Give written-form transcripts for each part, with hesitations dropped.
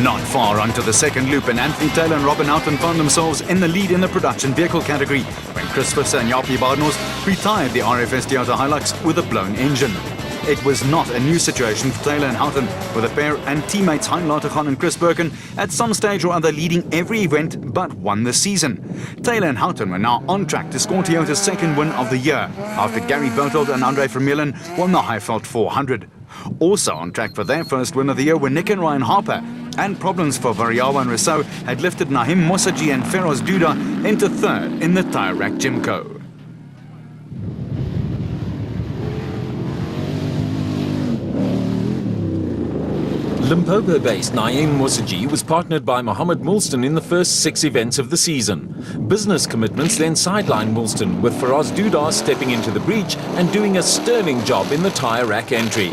Not far onto the second loop, and Anthony Taylor and Robin Houghton found themselves in the lead in the production vehicle category when Chris Visser and Jaapie Barnos retired the RFS Toyota Hilux with a blown engine. It was not a new situation for Taylor and Houghton, with the pair and teammates Hein Latergan and Chris Birkin at some stage or other leading every event but won this season. Taylor and Houghton were now on track to score Toyota's second win of the year after Gary Bertold and Andre Vermeulen won the Highveld 400. Also on track for their first win of the year were Nick and Ryan Harper, and problems for Variawa and Rousseau had lifted Naheem Mosaji and Feroz Duda into third in the Tyre Rack Gymco. Limpopo-based Naeem Mosaji was partnered by Mohammed Moulston in the first 6 events of the season. Business commitments then sidelined Moulston, with Feroz Duda stepping into the breach and doing a sterling job in the Tyre Rack entry.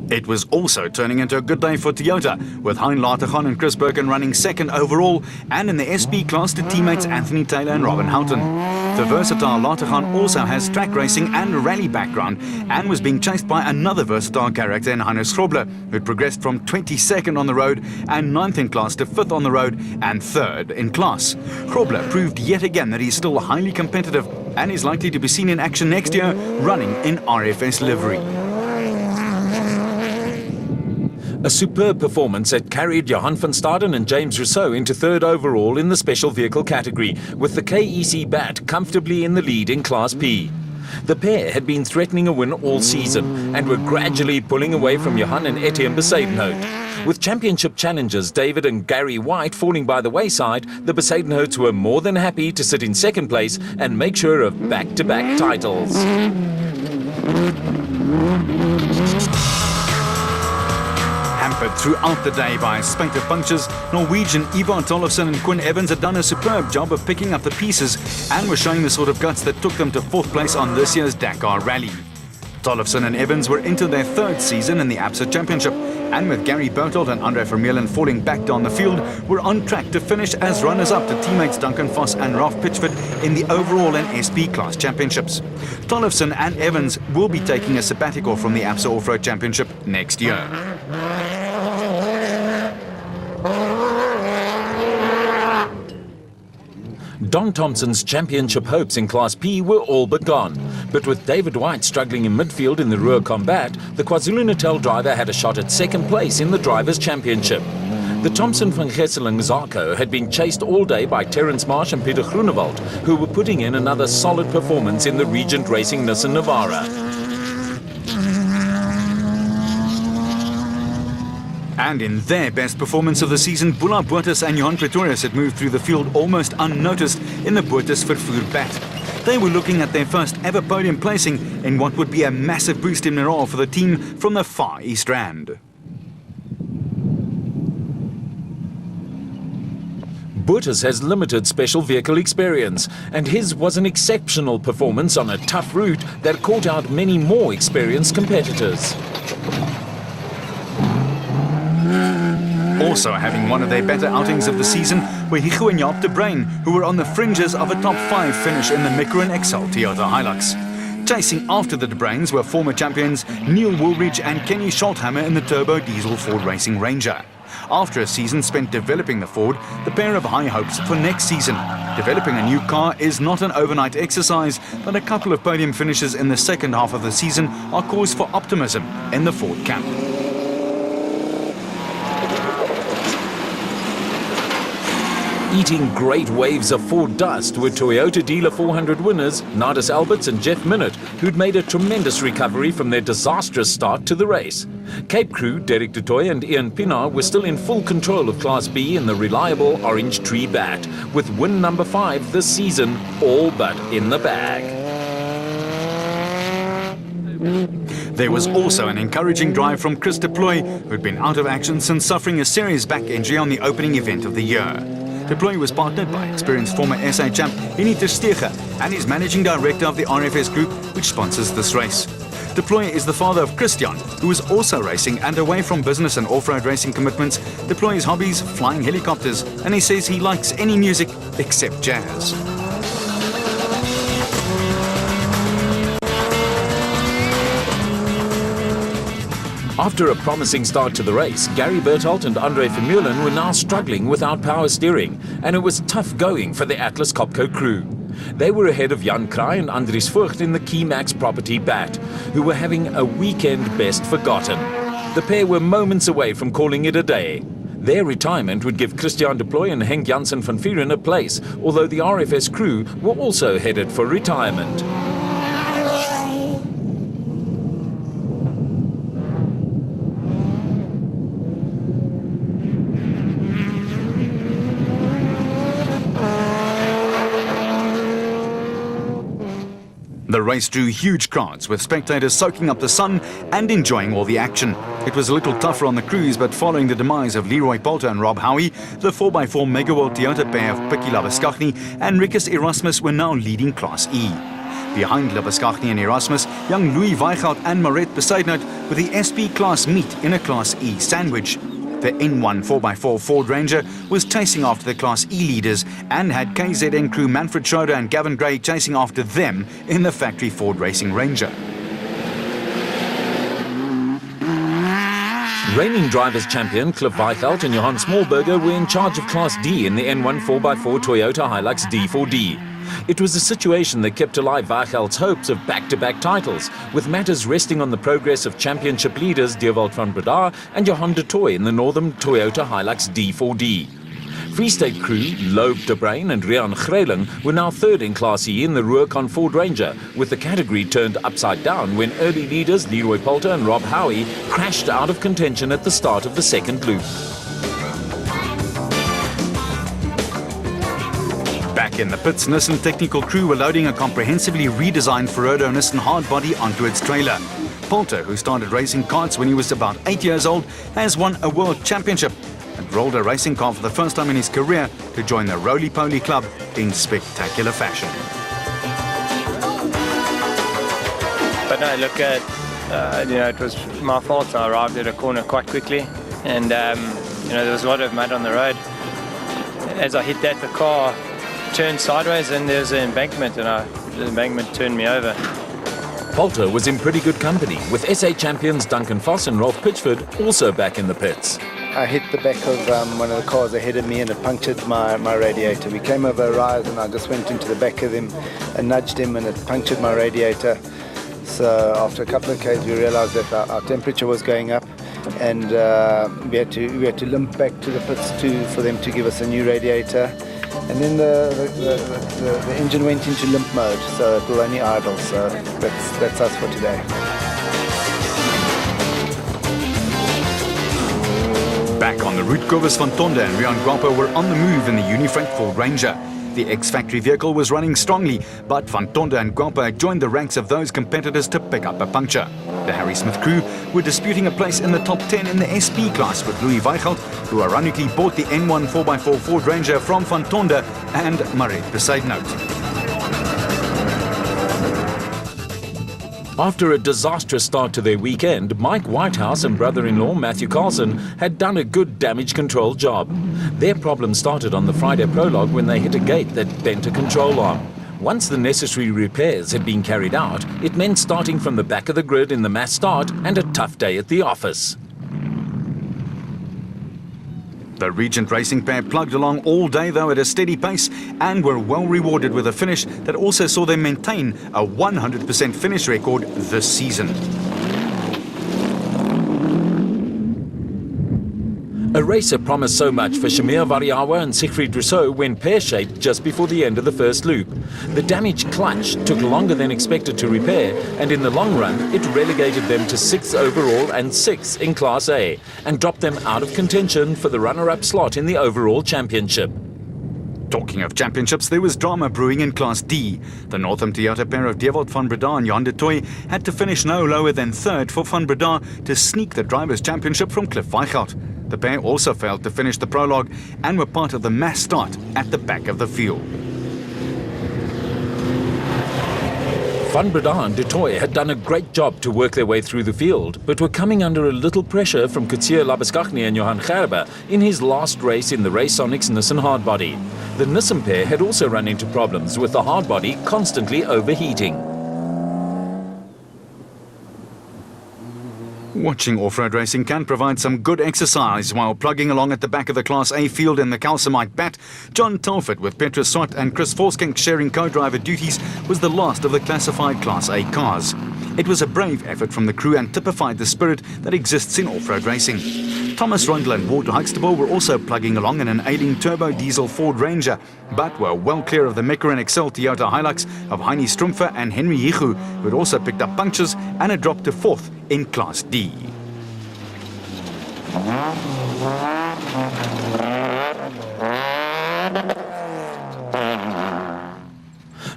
It was also turning into a good day for Toyota, with Hein Latergan and Chris Birkin running second overall, and in the SP class to teammates Anthony Taylor and Robin Houghton. The versatile Latergan also has track racing and rally background, and was being chased by another versatile character in Hannes Grobler, who progressed from 22nd on the road and 9th in class to 5th on the road and 3rd in class. Grobler proved yet again that he's still highly competitive and is likely to be seen in action next year running in RFS livery. A superb performance had carried Johan van Staden and James Rousseau into third overall in the special vehicle category, with the KEC Bat comfortably in the lead in Class P. The pair had been threatening a win all season and were gradually pulling away from Johan and Etienne Besadenhout. With championship challengers David and Gary White falling by the wayside, the Besadenhouts were more than happy to sit in second place and make sure of back-to-back titles. Hampered throughout the day by a spate of punctures, Norwegian Ivar Tollefsen and Quinn Evans had done a superb job of picking up the pieces and were showing the sort of guts that took them to 4th place on this year's Dakar Rally. Tollefsen and Evans were into their 3rd season in the ABSA Championship, and with Gary Bertold and Andre Vermeulen falling back down the field, were on track to finish as runners-up to teammates Duncan Voss and Ralph Pitchford in the overall and SP class championships. Tollefsen and Evans will be taking a sabbatical from the ABSA Off-Road Championship next year. Don Thompson's championship hopes in Class P were all but gone. But with David White struggling in midfield in the Ruhr Combat, the KwaZulu-Natal driver had a shot at 2nd place in the Drivers' Championship. The Thompson van Gesseling Zarco had been chased all day by Terence Marsh and Peter Groenewald, who were putting in another solid performance in the Regent Racing Nissan Navara. And in their best performance of the season, Bula Boertes and Johan Pretorius had moved through the field almost unnoticed in the Boertes Vervoer Bat. They were looking at their first ever podium placing in what would be a massive boost in morale for the team from the Far East Rand. Boertes has limited special vehicle experience, and his was an exceptional performance on a tough route that caught out many more experienced competitors. Also having one of their better outings of the season were Hugo and Jaap de Bruin, who were on the fringes of a top 5 finish in the Micro and Excel Toyota Hilux. Chasing after the de Bruins were former champions Neil Woolridge and Kenny Scholthammer in the turbo diesel Ford Racing Ranger. After a season spent developing the Ford, the pair have high hopes for next season. Developing a new car is not an overnight exercise, but a couple of podium finishes in the second half of the season are cause for optimism in the Ford camp. Eating great waves of Ford dust were Toyota Dealer 400 winners Nardis Alberts and Jeff Minott, who'd made a tremendous recovery from their disastrous start to the race. Cape Crew, Derek Du Toit and Ian Pinar were still in full control of Class B in the reliable Orange Tree Bat, with win number 5 this season all but in the bag. There was also an encouraging drive from Chris de Ploy, who'd been out of action since suffering a serious back injury on the opening event of the year. De Ploy was partnered by experienced former SA champ Henny ter Steege and is managing director of the RFS Group, which sponsors this race. De Ploy is the father of Christian, who is also racing, and away from business and off-road racing commitments, De Ploy's hobbies flying helicopters, and he says he likes any music except jazz. After a promising start to the race, Gary Berthold and Andre Vermeulen were now struggling without power steering, and it was tough going for the Atlas Copco crew. They were ahead of Jan Kraai and Andries Vogt in the Keymax Property Bat, who were having a weekend best forgotten. The pair were moments away from calling it a day. Their retirement would give Christian de Plooy and Henk Janssen van Vuren a place, although the RFS crew were also headed for retirement. The race drew huge crowds, with spectators soaking up the sun and enjoying all the action. It was a little tougher on the crews, but following the demise of Leroy Poulter and Rob Howie, the 4x4 Megaworld Toyota pair of Pikkie Labuschagne and Rikus Erasmus were now leading Class E. Behind Labuschagne and Erasmus, young Louis Weichelt and Maret Besaidnout with the SP Class meet in a Class E sandwich. The N1 4x4 Ford Ranger was chasing after the Class E leaders and had KZN crew Manfred Schroeder and Gavin Gray chasing after them in the factory Ford Racing Ranger. Reigning drivers champion Cliff Weichelt and Johan Smallberger were in charge of Class D in the N1 4x4 Toyota Hilux D4D. It was a situation that kept alive Weichelt's hopes of back-to-back titles, with matters resting on the progress of championship leaders Dewald van Breda and Johan de Tooy in the Northern Toyota Hilux D4D. Free State crew Loeb de Bruin and Rian Greling were now third in Class E in the Rurikon Ford Ranger, with the category turned upside down when early leaders Leroy Poulter and Rob Howie crashed out of contention at the start of the second loop. Back in the pits, Nissan technical crew were loading a comprehensively redesigned Ferrado Nissan hardbody onto its trailer. Poulter, who started racing karts when he was about 8 years old, has won a world championship and rolled a racing car for the first time in his career to join the Roly-Poly Club in spectacular fashion. But no, look at, it was my fault. I arrived at a corner quite quickly, and there was a lot of mud on the road. As I hit that, the car turned sideways and there was an embankment, and the embankment turned me over. Poulter was in pretty good company, with SA champions Duncan Foss and Rolf Pitchford also back in the pits. I hit the back of one of the cars ahead of me and it punctured my radiator. We came over a rise and I just went into the back of him and nudged him and it punctured my radiator. So after a couple of Ks we realized that our temperature was going up, and we had to limp back to the pits for them to give us a new radiator. And then the engine went into limp mode, so it will only idle. So that's us for today. Back on the route, Cobus van Tonder and Rian Guapo were on the move in the Unifreight Ford Ranger. The ex-factory vehicle was running strongly, but Van Tonder and Guapo had joined the ranks of those competitors to pick up a puncture. The Harry Smith crew were disputing a place in the top 10 in the SP class with Louis Weichelt, who ironically bought the N1 4x4 Ford Ranger from Van Tonder and Maret Besaidnout. After a disastrous start to their weekend, Mike Whitehouse and brother-in-law Matthew Carlson had done a good damage control job. Their problem started on the Friday prologue when they hit a gate that bent a control arm. Once the necessary repairs had been carried out, it meant starting from the back of the grid in the mass start and a tough day at the office. The Regent Racing pair plugged along all day, though, at a steady pace, and were well rewarded with a finish that also saw them maintain a 100% finish record this season. A race that promised so much for Shamir Variawa and Siegfried Rousseau went pear-shaped just before the end of the first loop. The damaged clutch took longer than expected to repair, and in the long run it relegated them to 6th overall and 6th in Class A, and dropped them out of contention for the runner-up slot in the overall championship. Talking of championships, there was drama brewing in Class D. The Northam Toyota pair of Dewald van Breda and Johan de Tooy had to finish no lower than 3rd for van Breda to sneak the Drivers' Championship from Cliff Weichelt. The pair also failed to finish the prologue and were part of the mass start at the back of the field. Van Breda and de Tooy had done a great job to work their way through the field, but were coming under a little pressure from Coetzee Labuschagne and Johan Gerber in his last race in the Raconics Nissan hardbody. The Nissan pair had also run into problems with the hardbody constantly overheating. Watching off-road racing can provide some good exercise while plugging along at the back of the Class A field in the Calcimite Bat. John Telford with Petrus Swart and Chris Forskink sharing co-driver duties was the last of the classified Class A cars. It was a brave effort from the crew and typified the spirit that exists in off-road racing. Thomas Rondler and Walter Huxtable were also plugging along in an ailing turbo diesel Ford Ranger, but were well clear of the Meccarin Excel Toyota Hilux of Heini Strumpfer and Henry Hichu, who had also picked up punctures and had dropped to 4th in Class D.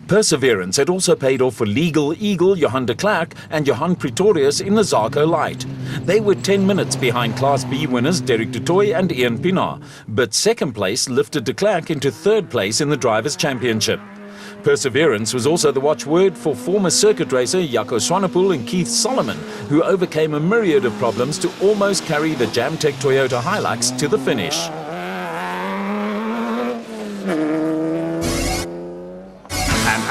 Perseverance had also paid off for Legal Eagle, Johan de Klerk and Johan Pretorius in the Zarco Light. They were 10 minutes behind Class B winners Derek du Toit and Ian Pinar, but second place lifted de Klerk into third place in the Drivers' Championship. Perseverance was also the watchword for former circuit racer Jaco Swanepoel and Keith Solomon, who overcame a myriad of problems to almost carry the Jamtech Toyota Hilux to the finish.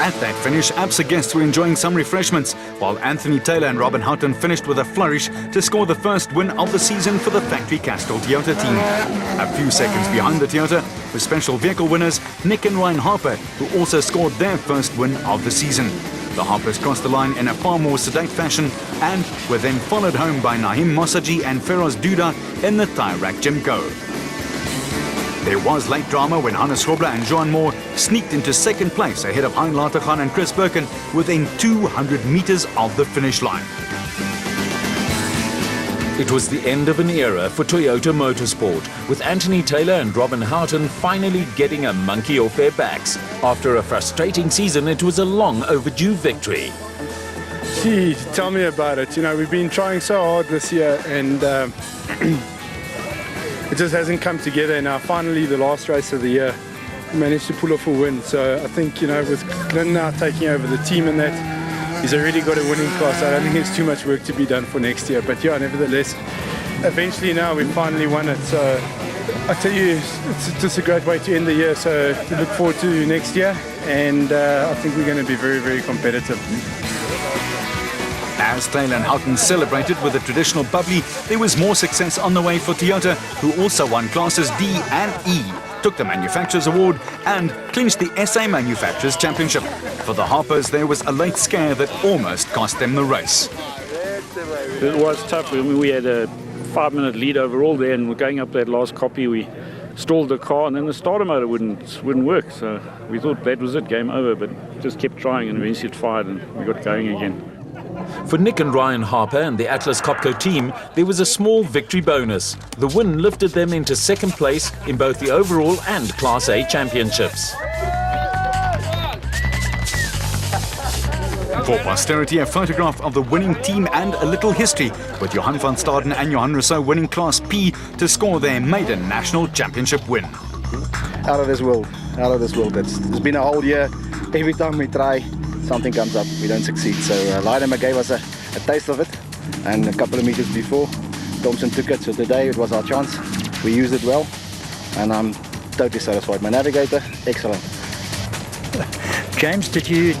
At that finish, ABSA guests were enjoying some refreshments, while Anthony Taylor and Robin Houghton finished with a flourish to score the first win of the season for the Factory Castrol Toyota team. A few seconds behind the Toyota were special vehicle winners Nick and Ryan Harper, who also scored their first win of the season. The Harpers crossed the line in a far more sedate fashion and were then followed home by Naheem Mosaji and Feroz Duda in the Tyre Rack Jimco. There was late drama when Hannes Grobler and Johan Moore sneaked into second place ahead of Hein Latergan and Chris Birkin within 200 metres of the finish line. It was the end of an era for Toyota Motorsport, with Anthony Taylor and Robin Houghton finally getting a monkey off their backs. After a frustrating season, it was a long overdue victory. Gee, tell me about it. You know, we've been trying so hard this year and it just hasn't come together. Now finally the last race of the year we managed to pull off a win. So I think, you know, with Glenn now taking over the team and that, he's already got a winning class. I don't think there's too much work to be done for next year. But yeah, nevertheless, eventually now we've finally won it. So I tell you, it's just a great way to end the year. So to look forward to next year, and I think we're going to be very, very competitive. As Taylor and Houghton celebrated with a traditional bubbly, there was more success on the way for Toyota, who also won classes D and E, took the Manufacturers Award and clinched the SA Manufacturers Championship. For the Harpers, there was a late scare that almost cost them the race. It was tough. I mean, we had a 5-minute lead overall there, and we're going up that last copy. We stalled the car, and then the starter motor wouldn't work. So we thought that was it, game over, but just kept trying, and eventually it fired, and we got going again. For Nick and Ryan Harper and the Atlas Copco team, there was a small victory bonus. The win lifted them into second place in both the overall and Class A championships. For posterity, a photograph of the winning team and a little history, with Johan van Staden and Johan Rousseau winning Class P to score their maiden national championship win. Out of this world, out of this world. It's been a whole year. Every time we try, something comes up, we don't succeed. So Lydemar gave us a taste of it, and a couple of meters before, Thompson took it. So today it was our chance. We used it well, and I'm totally satisfied. My navigator, excellent. James, did you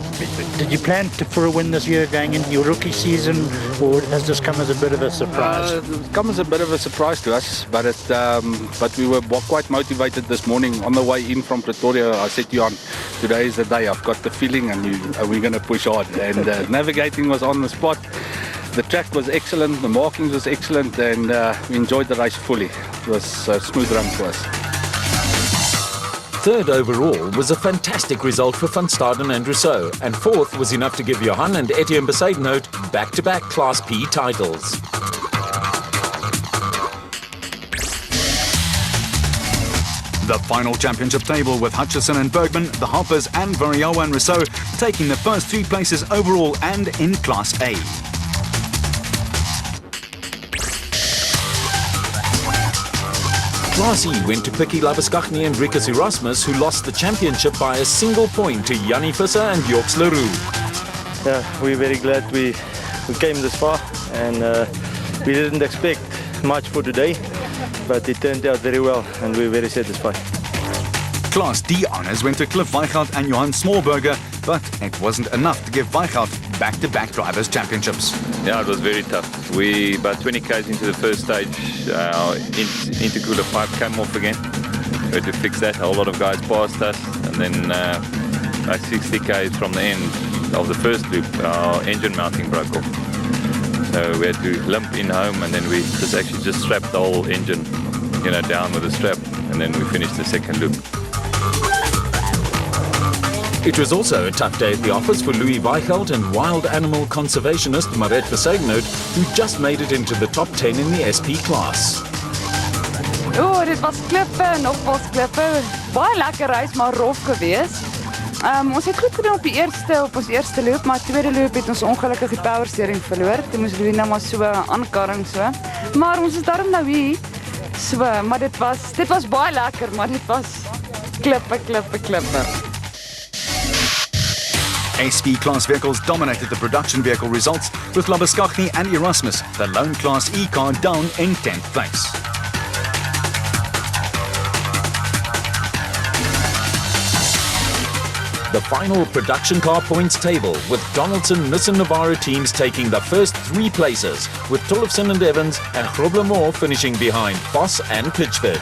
plan for a win this year going into your rookie season, or has this come as a bit of a surprise? It come as a bit of a surprise to us, but we were quite motivated this morning on the way in from Pretoria. I said to Johan, today is the day. I've got the feeling, and we're going to push hard. And navigating was on the spot. The track was excellent, the markings was excellent, and we enjoyed the race fully. It was a smooth run for us. Third overall was a fantastic result for Van Staden and Rousseau, and fourth was enough to give Johan and Etienne Besaidenout back-to-back Class P titles. The final championship table with Hutchison and Bergman, the Harpers and Variawa and Rousseau taking the first 3 places overall and in Class A. Class E went to Picky Labuskaghni and Rikus Erasmus, who lost the championship by a single point to Jannie Visser and Jorgs Leroux. Yeah, we're very glad we came this far, and we didn't expect much for today, but it turned out very well, and we're very satisfied. Class D honours went to Cliff Weichelt and Johan Smallberger, but it wasn't enough to give Weichelt back-to-back Drivers' Championships. Yeah, it was very tough. We, about 20 k's into the first stage, our intercooler pipe came off again. We had to fix that. A whole lot of guys passed us, and then like 60 k's from the end of the first loop, our engine mounting broke off. So we had to limp in home, and then we just strapped the whole engine, down with a strap, and then we finished the second loop. It was also a tough day at the office for Louis Weichelt and wild animal conservationist Maret Verseignoot, who just made it into the top 10 in the SP class. Dit was klippe, nogmaals klippe. Baie lekker reis, maar rof geweest. Ons het goed gedoen op ons eerste loop, maar tweede loop het ons ongelukkig die powersteering verloor. Toe moes Louis nou maar so aankarring so. Maar ons is daarom nou hier. So, maar dit was baie lekker, maar dit was klippe. SP class vehicles dominated the production vehicle results, with Labuschagne and Erasmus, the lone class E car, down in 10th place. The final production car points table, with Donaldson, Nissan Navara teams taking the first 3 places, with Tollefson and Evans and Groblemore finishing behind Voss and Pitchford.